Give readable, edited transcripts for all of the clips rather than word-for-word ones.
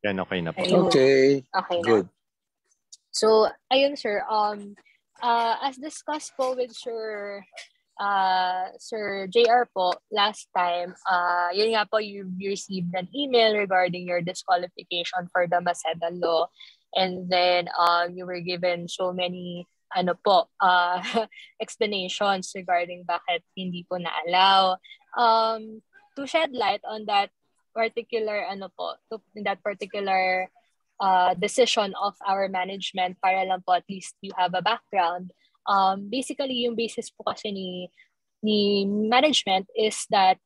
Yan, okay na po. Ayun. Okay. Okay na. Good. So, ayun sir, as discussed po with Sir JR po last time, yun nga po, you received an email regarding your disqualification for the Maceda law, and then you were given so many explanations regarding bakit hindi po na-allow. To shed light on that particular decision of our management, para lang po at least you have a background. Basically, yung basis po kasi ni management is that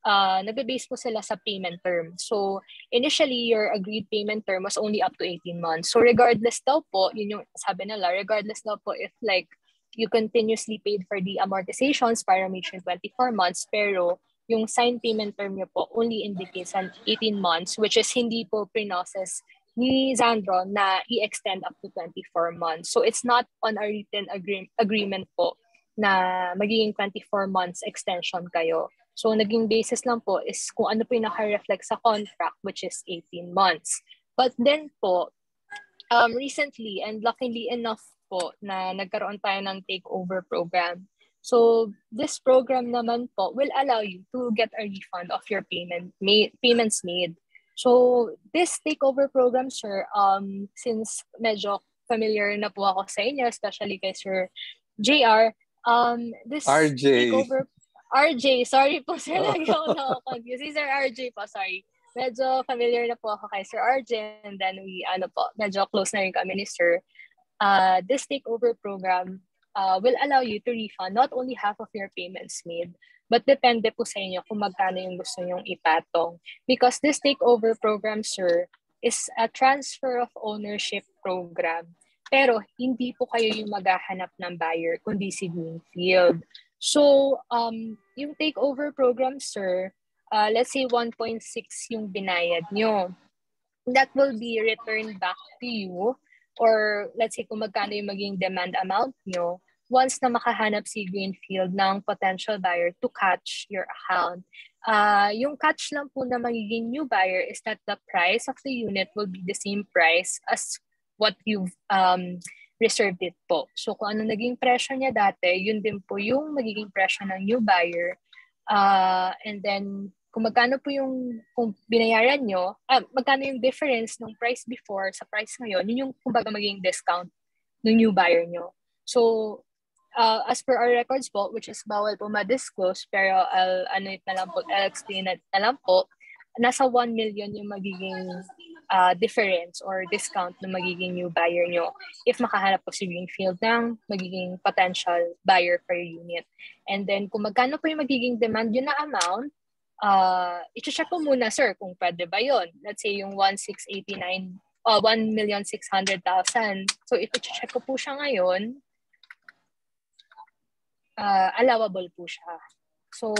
nagbe-base po sila sa payment term. So, initially, your agreed payment term was only up to 18 months. So, regardless daw po, yun yung sabi nila, regardless daw po if like you continuously paid for the amortizations para reach 24 months, pero yung signed payment term niyo po only indicates an 18 months, which is hindi po pre-process ni Xandro na i-extend up to 24 months. So it's not on a written agreement po na magiging 24 months extension kayo. So naging basis lang po is kung ano po yung naka-reflect sa contract, which is 18 months. But then po, recently and luckily enough po na nagkaroon tayo ng takeover program. So this program naman po will allow you to get a refund of your payments made. So this takeover program, sir, since medyo familiar na po ako sa inyo, especially kay Sir JR, this RJ. takeover, RJ, sorry po sir, lagi ako na-confused. Si Sir RJ po, sorry. Medyo familiar na po ako kay Sir RJ, and then medyo close na rin kami ni Sir. This takeover program will allow you to refund not only half of your payments made, but depende po sa inyo kung magkano yung gusto nyong ipatong. Because this takeover program, sir, is a transfer of ownership program. Pero hindi po kayo yung maghahanap ng buyer, kundi si Greenfield. So, yung takeover program, sir, let's say 1.6 yung binayad nyo. That will be returned back to you, or let's say kung magkano yung maging demand amount nyo, once na makahanap si Greenfield ng potential buyer to catch your account. Yung catch lang po na magiging new buyer is that the price of the unit will be the same price as what you've reserved it po. So kung ano naging presyo niya dati, yun din po yung magiging presyo ng new buyer. And then kung magkano po yung kung binayaran nyo, magkano yung difference ng price before sa price ngayon, yun yung kumbaga magiging discount ng new buyer nyo. So, as per our records po, which is bawal po ma-disclose, pero I'll explain it na lang po, nasa 1 million yung magiging difference or discount na magiging new buyer nyo if makahanap po si Greenfield ng magiging potential buyer for your unit. And then, kung magkano po yung magiging demand yun na amount, i-check ko muna, sir, kung pwede ba yun. Let's say yung 1,689,000. So, if i-check ko po siya ngayon, allowable po siya. So,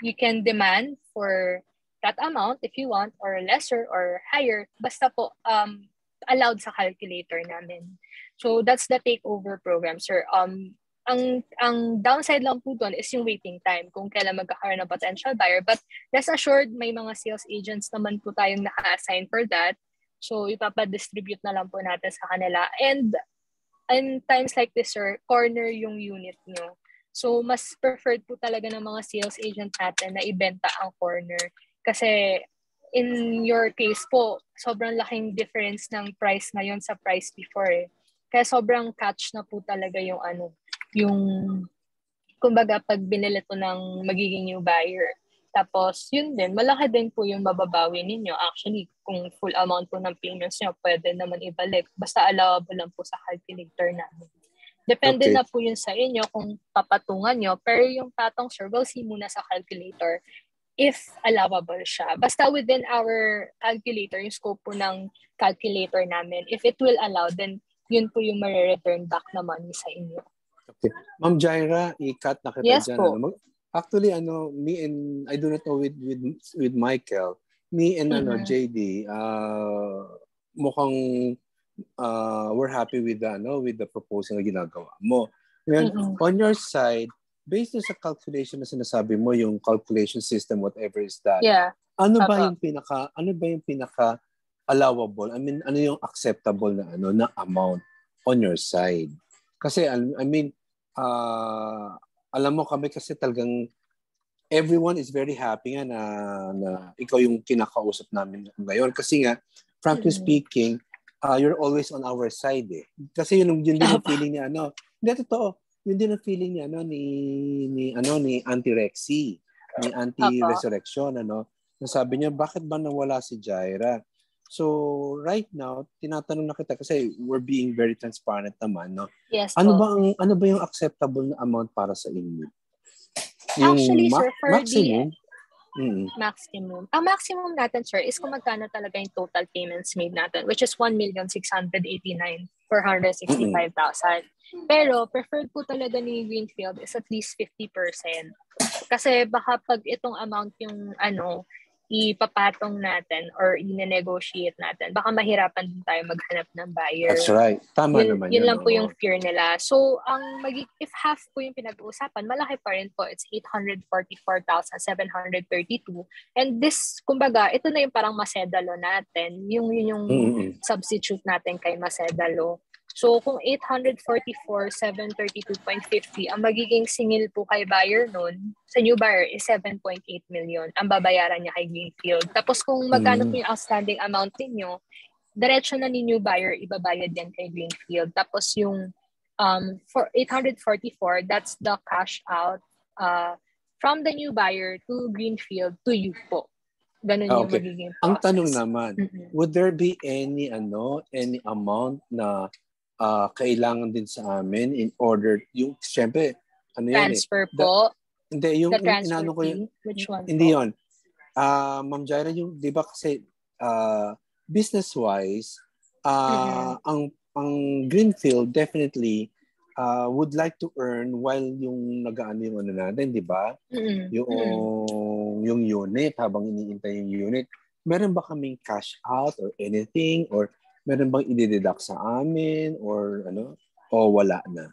you can demand for that amount if you want, or lesser or higher. Basta po, allowed sa calculator namin. So, that's the takeover program, sir. Ang downside lang po doon is yung waiting time kung kailan magkakaroon ng potential buyer. But rest assured, may mga sales agents naman po tayong naka-assign for that. So, ipapadistribute na lang po natin sa kanila. And in times like this, sir, corner yung unit nyo. So, mas preferred po talaga ng mga sales agent natin na ibenta ang corner. Kasi in your case po, sobrang laking difference ng price ngayon sa price before eh. Kaya sobrang catch na po talaga yung kumbaga pag binili to ng magiging new buyer. Tapos yun din, malaki din po yung mababawi ninyo. Actually, kung full amount po ng payments nyo, pwede naman ibalik. Basta allowable lang po sa calculator namin. Depende na po yun sa inyo kung papatungan nyo. Pero yung patong, sir, we'll see muna sa calculator if allowable siya. Basta within our calculator, yung scope po ng calculator namin, if it will allow, then yun po yung ma-return back na money sa inyo. Okay. Ma'am Jaira, i-cut na kita yes dyan. Po. Actually, me and, I do not know with Michael, me and JD, mukhang we're happy with the proposal na ginagawa mo. Ngayon, on your side, based sa calculation na sinasabi mo, yung calculation system, whatever is that, Ano ba yung pinaka allowable? I mean, ano yung acceptable na amount on your side? Kasi I mean, alam mo kami kasi talagang everyone is very happy nga na ikaw yung kinakausap namin ngayon kasi nga frankly speaking, you're always on our side eh. Kasi yun din ang feeling ni hindi totoo. Yun din ang feeling ni Auntie Rexy, ni Auntie Resurrection Nasabi niya bakit ba nawala si Jaira? So right now, tinatanong na kita kasi we're being very transparent naman, no? Yes, ano ba yung acceptable na amount para sa inyo? Yung actually, sir, for maximum? Maximum. Ang maximum natin, sir, is kung magkano talaga yung total payments made natin, which is 1,689,465,000. Pero preferred po talaga ni Greenfield is at least 50%. Kasi baka pag itong amount yung ipapatong natin or i-negotiate natin, baka mahirapan din tayo maghanap ng buyer. That's right. Tama naman yun lang po yung fear nila. So, if half po yung pinag-uusapan, malaki pa rin po. It's 844,732. And this, kumbaga, ito na yung parang Macedalo natin. Yung substitute natin kay Macedalo. So, kung 844,732.50, ang magiging singil po kay buyer nun, sa new buyer is 7.8 million. Ang babayaran niya kay Greenfield. Tapos kung magkano po yung outstanding amount ninyo, diretso na ni new buyer, ibabayad yan kay Greenfield. Tapos yung for 844, that's the cash out from the new buyer to Greenfield to you po. Ganun yung magiging process. Ang tanong naman, would there be any amount na kailangan din sa amin in order yung syempre transfer po? Hindi, yung the transfer inano ko yun. Which one Hindi po? yun. Ma'am Jaira, yung 'di ba kasi business-wise, ang Greenfield definitely would like to earn while yung yung natin, 'di ba? Yung unit habang iniintay yung unit. Meron ba kaming cash out or anything or meron bang i-deduct sa amin or o wala na?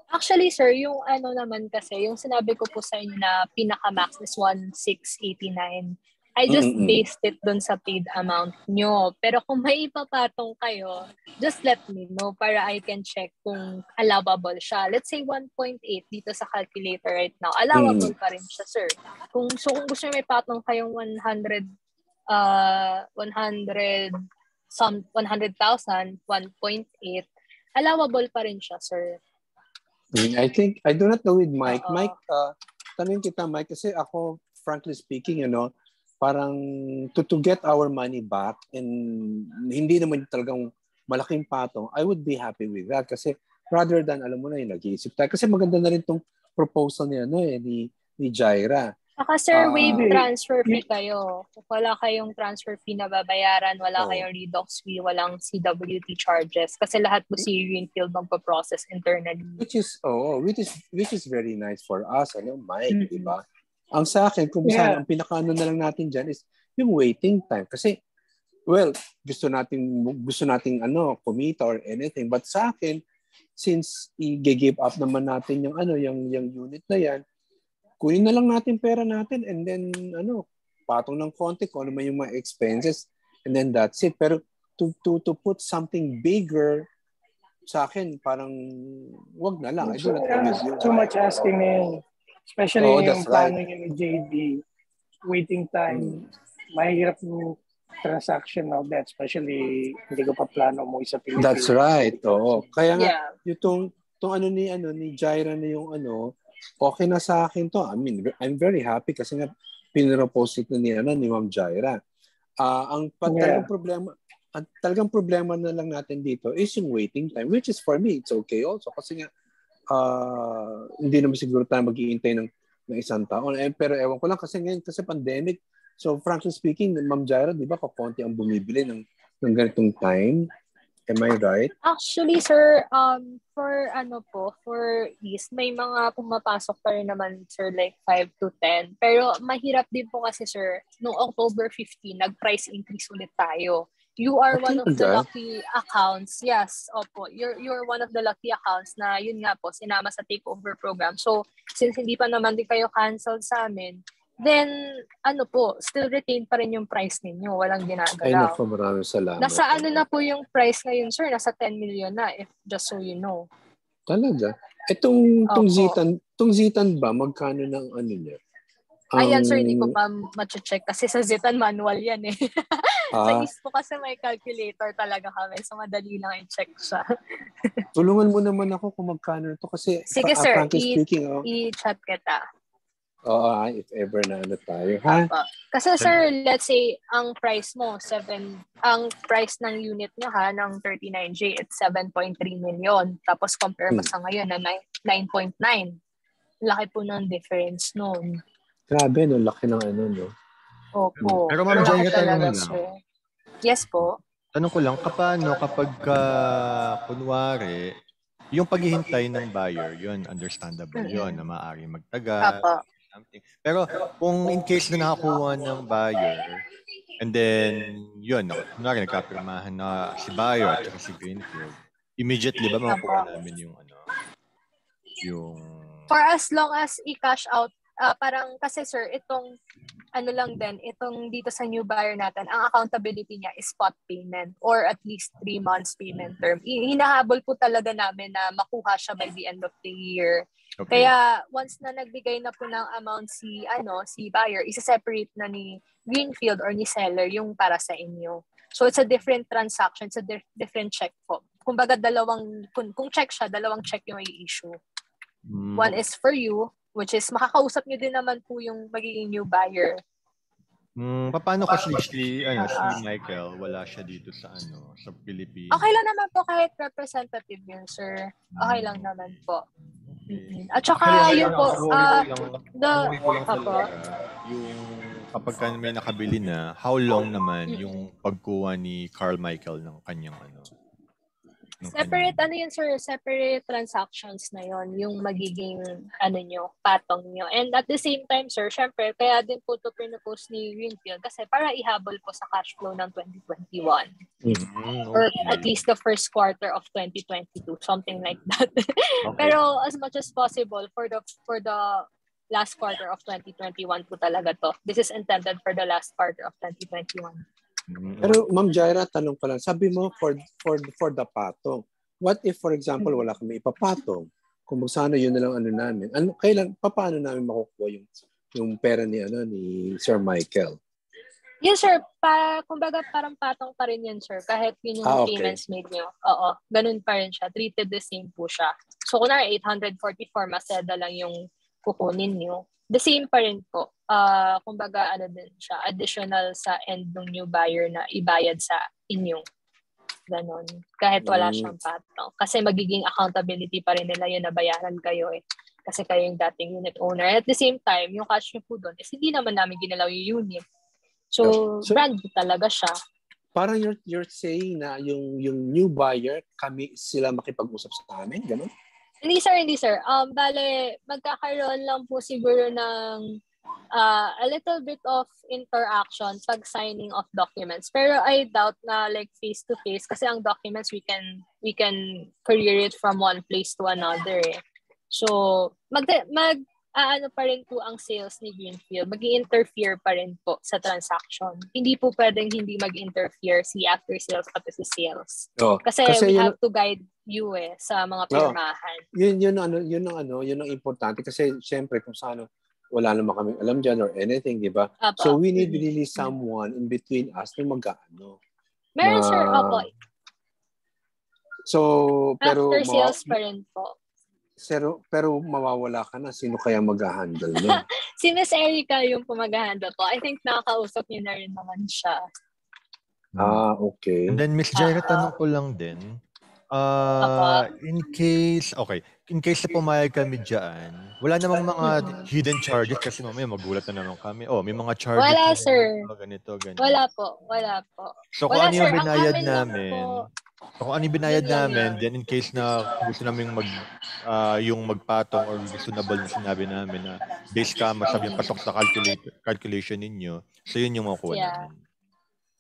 Actually, sir, yung naman kasi, yung sinabi ko po sa inyo na pinaka-max is 1,689. I just based it dun sa paid amount nyo. Pero kung may ipapatong kayo, just let me know para I can check kung allowable siya. Let's say 1.8 dito sa calculator right now. Allowable pa rin siya, sir. Kung gusto nyo may patong kayong 100,000, 100,000, 1.8, allowable pa rin siya, sir. I think, I do not know with Mike. Mike, tanungin kita, Mike, kasi ako, frankly speaking, parang to get our money back and hindi naman talagang malaking patong, I would be happy with that kasi rather than, alam mo na yung nag-iisip tayo. Kasi maganda na rin tong proposal ni Jaira. Saka sir, wave transfer fee kayo. Wala kayong transfer fee na babayaran, wala kayong redox fee, walang CWT charges. Kasi lahat po si Greenfield magpo-process internally. Which is very nice for us, Mike, di ba? Ang sa akin, kung sana, ang pinakaano na lang natin dyan is yung waiting time. Kasi, well, gusto nating kumita or anything. But sa akin, since i-give up naman natin yung unit na yan, kunin na lang natin pera natin and then patong ng konti kung ano man yung mga expenses and then that's it. Pero to put something bigger sa akin parang wag na lang. Too much asking especially yung plano niya ni JD, waiting time, mahirap yung transaction of that, especially hindi ko pa plano mo sa Pilipinas. That's right. Oo. Kaya nga yung ni Jaira na yung okay na sa akin to. I mean, I'm very happy kasi nga pinropose ito ni Ma'am Jaira. Talagang problema na lang natin dito is yung waiting time, which is for me, it's okay also. Kasi nga, hindi naman siguro tayo mag-iintay ng isang taon. Pero ewan ko lang kasi ngayon, kasi pandemic. So, frankly speaking, Ma'am Jaira, di ba, kakonti ang bumibili ng ganitong time? Am I right? Actually, sir, for East, may mga pumapasok pa rin naman, sir, like 5 to 10. Pero mahirap din po kasi, sir, noong October 15, nag-price increase ulit tayo. You are one of the lucky accounts. Yes, opo. You're one of the lucky accounts na yun nga po, sinama sa takeover program. So, since hindi pa naman din kayo cancel sa amin, then still retain pa rin yung price ninyo. Walang ginagalaw. Ay, naku, maraming salamat. Nasa na po yung price ngayon, sir? Nasa 10 million na, if just so you know. Talaga? Itong Zitan ba, magkano ng niya? Ayan, sir, hindi ko pa ma-check kasi sa Zitan manual yan eh. Sa East po kasi may calculator talaga kami, so madali lang i-check siya. Tulungan mo naman ako kung magkano ito kasi sige, sir, speaking, i-chat kita. Oo, if ever na tayo, ha? Kasi sir, let's say, ang price mo, ang price ng unit nyo ha, ng 39J, it's 7.3 million. Tapos compare mo sa ngayon na 9.9. Laki po ng difference noon. Grabe, no? Laki ng no? Opo. Pero Ma'am Jaya, tanong lang. Sir. Yes po. Tanong ko lang, kapag kunwari, yung paghihintay ng buyer, yun, understandable yun, na maaari magtagal. Something. Pero kung in case na nakakuha ng buyer, and then, yun, kunwari nagkapirmahan na si buyer at si Greenfield, immediately ba makukuha namin yung For as long as i-cash out, parang kasi sir, itong dito sa new buyer natin, ang accountability niya is spot payment or at least 3 months payment term. Hinahabol po talaga namin na makuha siya by the end of the year. Okay. Kaya once na nagbigay na po ng amount si buyer, isa-separate na ni Greenfield or ni seller yung para sa inyo. So it's a different transaction, it's a different check po. Kumbaga kung check siya, dalawang check yung i-issue. One is for you, which is makakausap niyo din naman po yung magiging new buyer. Paano kasi si Michael, wala siya dito sa sa Pilipinas? Okay lang naman po kahit representative yun, sir. Okay lang naman po. At saka yun po, yung kapag may nakabili na, how long naman yung pagkuha ni Carl Michael ng kanyang Separate, sir, separate transactions na yon yung magiging, patong nyo. And at the same time, sir, syempre, kaya din po ito pinopost ni Greenfield kasi para ihabol po sa cash flow ng 2021. Or at least the first quarter of 2022, something like that. Okay. Pero as much as possible, for the last quarter of 2021 po talaga to. This is intended for the last quarter of 2021. Pero Ma'am Jaira, tanong ko lang. Sabi mo for the patong. What if for example wala kami ipapatong? Kung sana yun na lang namin. Paano namin makukuha yung pera ni Sir Michael? Yes sir, kumbaga parang patong pa rin yan sir. Kahit yun yung payments made nyo. Oo, ganun pa rin siya. Treated the same po siya. So kunwari 844 maseda lang yung kukunin nyo. The same pa rin po. Kumbaga din siya, additional sa end ng new buyer na ibayad sa inyo. Ganon. Kahit wala siyang patong. Kasi magiging accountability pa rin nila yun na bayaran kayo eh. Kasi kayo yung dating unit owner. At the same time, yung cash nyo po doon is hindi naman namin ginalaw yung unit. So brand talaga siya. Parang you're saying na yung new buyer, sila makipag-usap sa amin? Ganon? Hindi sir. Bale, magkakaroon lang po siguro ng a little bit of interaction pag signing of documents. Pero I doubt na like face to face kasi ang documents we can courier it from one place to another eh. So pa rin po ang sales ni Greenfield. Mag-i-interfere pa rin po sa transaction. Hindi po pwedeng hindi mag-interfere si after sales pati si sales. Kasi we have to guide you sa mga pirmahan. Yun ang importante kasi syempre kung saan wala naman kaming alam dyan or anything, di ba? So we need really someone in between us na mag-ano. Meron sir, opo. So, pero after sales pa rin po. Pero mawawala ka na. Sino kaya mag-handle nun? Si Miss Erica yung mag-handle po. I think nakakausap niyo na rin naman siya. Okay. And then Miss Jaira, tanong ko lang din. In case na pumayag kami dyan, wala namang mga hidden charges kasi mamaya magulat na naman kami. May mga charges. Wala, sir. Ganito. Wala po. So kung ano yung binayad namin, then in case na gusto namin yung magpatong or reasonable na sinabi namin na base ka, masabi yung pasok sa calculation ninyo, so yun yung makukuha namin.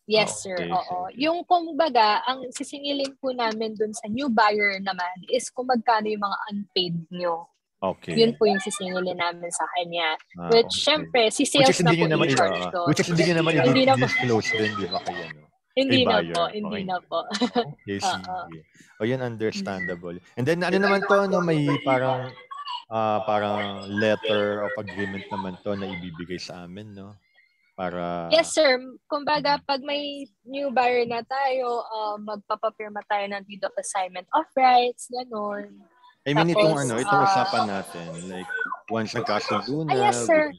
Yes, sir. Oo. Yung kumbaga, ang sisingilin po namin dun sa new buyer naman is kung magkano yung mga unpaid nyo. Okay. Yun po yung sisingilin namin sa kanya. Which, syempre, si sales na po in-charge doon. Which is hindi nyo naman i-disclose din, di ba, kay ano? Hindi na po, hindi na po. Okay, sige. O, yan understandable. And then, ano naman to, no, may parang letter of agreement naman to na ibibigay sa amin, no? Para... Yes, sir. Kumbaga, pag may new buyer na tayo, magpapapirma tayo ng deed of assignment of rights, gano'n. I mean, tapos, itong usapan natin, like, once nagkasundo na... yes, sir.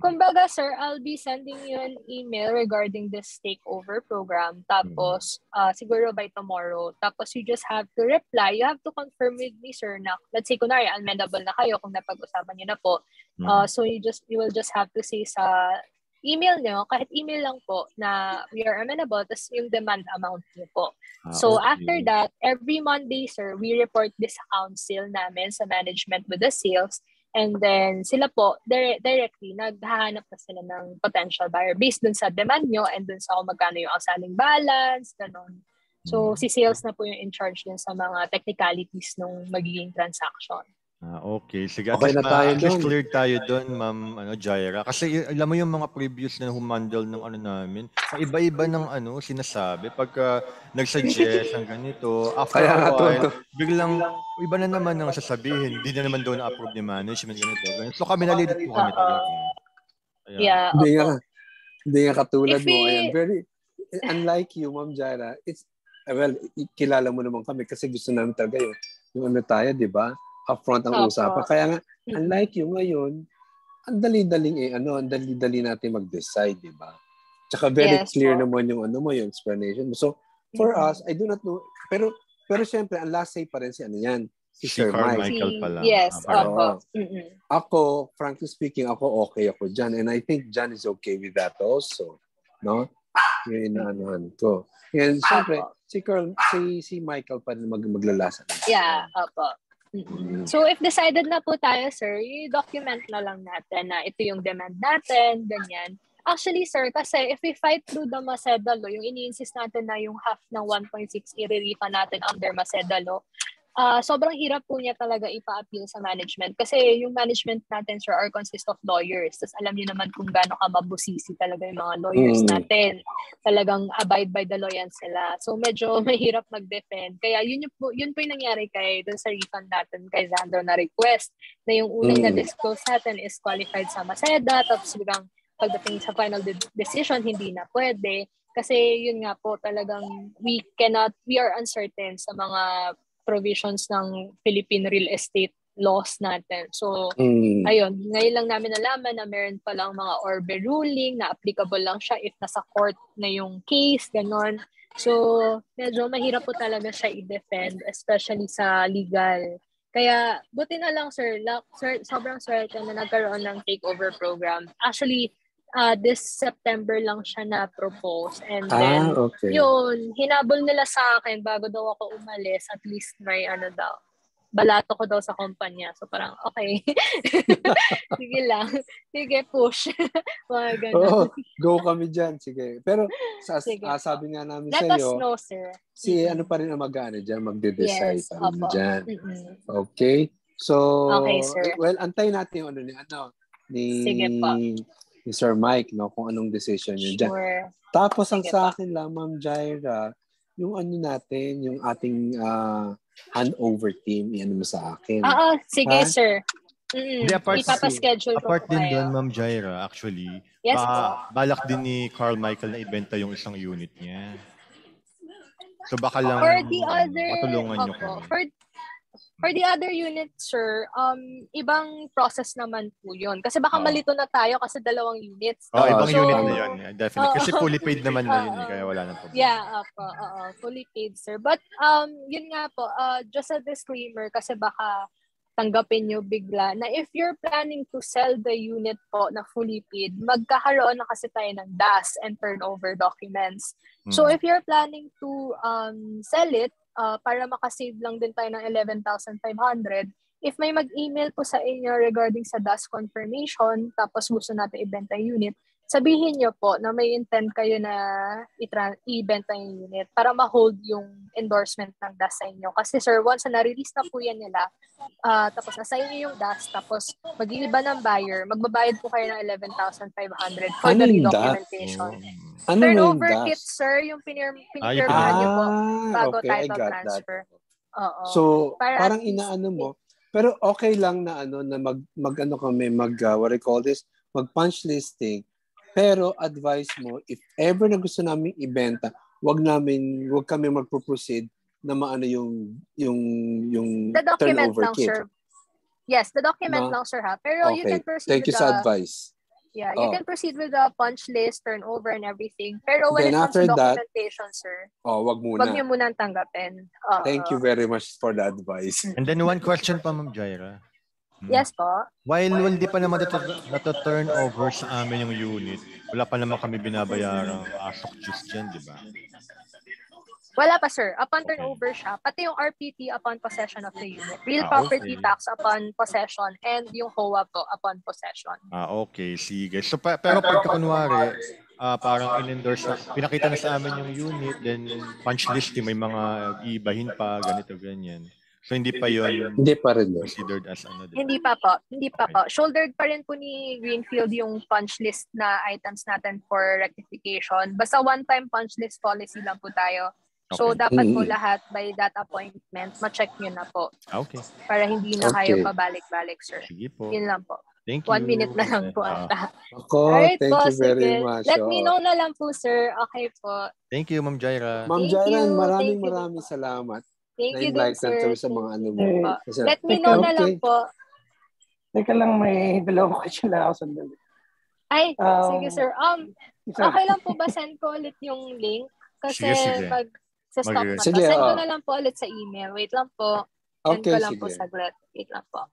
Kumbaga, sir, I'll be sending you an email regarding this takeover program. Tapos, siguro by tomorrow. Tapos, you just have to reply. You have to confirm with me, sir, na, let's say, kunwari, amendable na kayo kung napag-usapan nyo na po. So, you will just have to say sa email nyo, kahit email lang po, na we are amenable, tapos yung demand amount nyo po. So, after that, every Monday, sir, we report this account sale namin sa management with the sales. And then, sila po, directly, naghahanap na sila ng potential buyer based dun sa demand nyo and dun sa kung magkano yung outstanding balance, gano'n. So, si sales na po yung in charge dun sa mga technicalities ng magiging transaction. Okay. Sige. Okay na tayo doon. Cleared tayo doon, Ma'am Jaira. Kasi alam mo yung mga previous na humandle ng namin, iba-iba ng sinasabi. Pagka nag-suggest ng ganito, after a while, biglang iba na naman ang sasabihin. Hindi na naman doon na-approve ni management, ganito. So kami nalilito kami talaga. Yeah. Hindi nga katulad mo. Ayan, very, unlike you, Ma'am Jaira, kilala mo naman kami kasi gusto namin talaga yung tayo, di ba? Upfront ang usapan. Kaya nga, unlike you ngayon, ang dali-dali natin mag-decide, di ba? Tsaka very clear naman yung yung explanation. So, for us, I do not know, pero syempre, ang last say pa rin si Sir Mike. Michael pala. Yes, Ako, frankly speaking, okay ako dyan. And I think John is okay with that also. No? Yung inaanuhan ko. And syempre, si Michael pa rin maglalasa. Yeah, So, if decided na po tayo, sir, i-document na lang natin na ito yung demand natin, ganyan. Actually, sir, kasi if we fight through the Maceda law, yung ini-insist natin na yung half ng 1.6 i-relifa natin under Maceda law, sobrang hirap po niya talaga ipa-appeal sa management. Kasi yung management natin, sir, consist of lawyers. Tapos alam niyo naman kung gaano ka mabusisi talaga yung mga lawyers natin. Talagang abide by the law yan sila. So medyo mahirap mag-defend. Kaya yun po yung nangyari dun sa refund natin kay Xandro na request na yung unang na-disclose natin is qualified sa Maceda. Tapos biglang pagdating sa final decision, hindi na pwede. Kasi yun nga po, talagang we are uncertain sa mga provisions ng Philippine real estate laws natin. So, ayun, ngayon lang namin nalaman na meron palang mga Orbe ruling na applicable lang siya if nasa court na yung case, ganon. So, medyo mahirap po talaga siya i-defend, especially sa legal. Kaya, buti na lang, sir, sobrang swerte na nagkaroon ng takeover program. Actually, this September lang siya na-propose. And then, yun, hinabol nila sa akin bago daw ako umalis. At least may balato ko daw sa kumpanya. So parang, okay. Sige lang. Sige, push. Mga ganun. Go kami dyan. Sige. Pero, sabi nga namin sa iyo, let us know, sir. ano pa rin ang mag-ano dyan, magde-decide pa rin dyan. Okay? So, okay, sir. Well, antayin natin yung Sige po. Ni Sir Mike, kung anong decision niya dyan. Tapos, ang sa akin lang, Ma'am Jaira, yung natin, yung ating handover team, yan mo sa akin. Sige, sir. Ipapaschedule ko apart din doon, Ma'am Jaira, actually, yes, balak din ni Carl Michael na ibenta yung isang unit niya. So, baka lang matulungan niyo kami. For the other unit, sir, ibang process naman po yun. Kasi baka malito na tayo kasi 2 units. Ibang unit na yun. Definitely. Kasi fully paid naman na yun. Kaya wala na problema. Yeah, fully paid, sir. But, yun nga po, just a disclaimer kasi baka tanggapin nyo bigla na if you're planning to sell the unit po na fully paid, magkakaroon na kasi tayo ng DAS and turnover documents. So, if you're planning to sell it, para makasave lang din tayo ng 11,500. If may mag-email po sa inyo regarding sa DAS confirmation, tapos gusto natin ibenta unit, sabihin nyo po na may intent kayo na i-benta yung unit para ma-hold yung endorsement ng DAS sa inyo. Kasi sir, once na na-release na po yan nila, tapos nasa inyo yung DAS, tapos mag-iiba ng buyer, magbabayad po kayo ng 11,500 for the redocumentation. Turnover kit, sir, yung pinirmahan nyo po bago title transfer. So, parang inaano mo, pero okay lang na what I call this, mag-punch listing. Pero advice mo, if ever na gusto namin ibenta, wag kami magpo-proceed na maano yung the document turnover lang, kit. Sir. Yes, the document lang, sir, ha. Pero you can proceed Thank you sa advice. Yeah, you can proceed with the punch list, turnover, and everything. Pero when it comes to documentation, sir, wag muna. Wag niyo muna tanggapin. Thank you very much for the advice. And then one question pa, Ma'am Jaira. Yes po. While hindi pa naman turn over sa amin yung unit, wala pa naman kami binabayarang asok juice dyan, di ba? Wala pa, sir. Upon turnover siya, pati yung RPT upon possession of the unit. Real property tax upon possession and yung HOA po upon possession. Okay. Sige. So, pero pagka kunwari, parang in-endorse na, pinakita na sa amin yung unit, then punch list, may mga ibahin pa, ganito, ganyan. So, hindi pa yun hindi pa rin considered as ano? Diba? Hindi pa po. Hindi pa po. Shouldered pa rin po ni Greenfield yung punch list na items natin for rectification. Basta one-time punch list policy lang po tayo. So, dapat po lahat by that appointment, ma-check nyo na po. Okay. Para hindi na kayo pabalik-balik, sir. Sige po. Yun lang po. Thank you. 1 minute na lang po. Thank you very much. Let me know na lang po, sir. Okay po. Thank you, Ma'am Jaira. Ma'am Jaira, maraming salamat. Thank you din, sir. Sa mga ano mo. Let me know na lang po. Teka lang, may dalawang question na ako sandali. Ay, sige, sir. Okay lang po ba send ko ulit yung link? Kasi pag sa stock na to, send ko na lang po ulit sa email. Wait lang po. Send ko lang po saglit. Wait lang po.